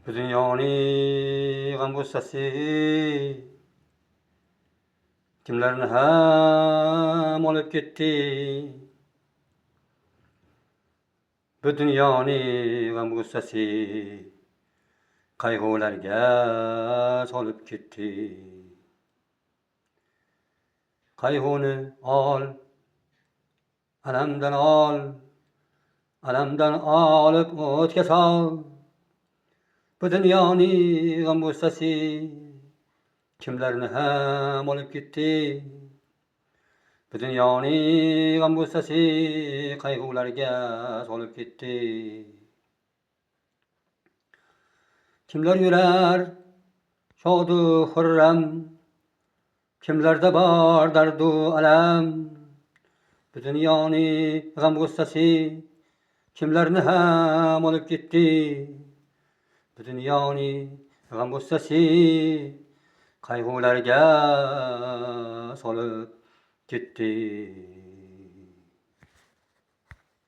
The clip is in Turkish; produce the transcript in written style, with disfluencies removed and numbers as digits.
Bu dünyanın gam gussasy kimlerini hem olup gitti. Bu dünyanın gam gussasy kaygılarga solup gitti. Kaygını al, alamdan al, alamdan alıp ötke sal. Bu dünyanın gam gussasy kimlerini hem olup gitti. Bu dünyanın gam gussasy kaygılarga solup gitti. Kimler yürer şodu hürrem, kimlerde bar dardu alem. Bu dünyanın gam gussasy kimlerini hem olup gitti. Bu dünyanın gam gussasy kaygılarga solup gitti.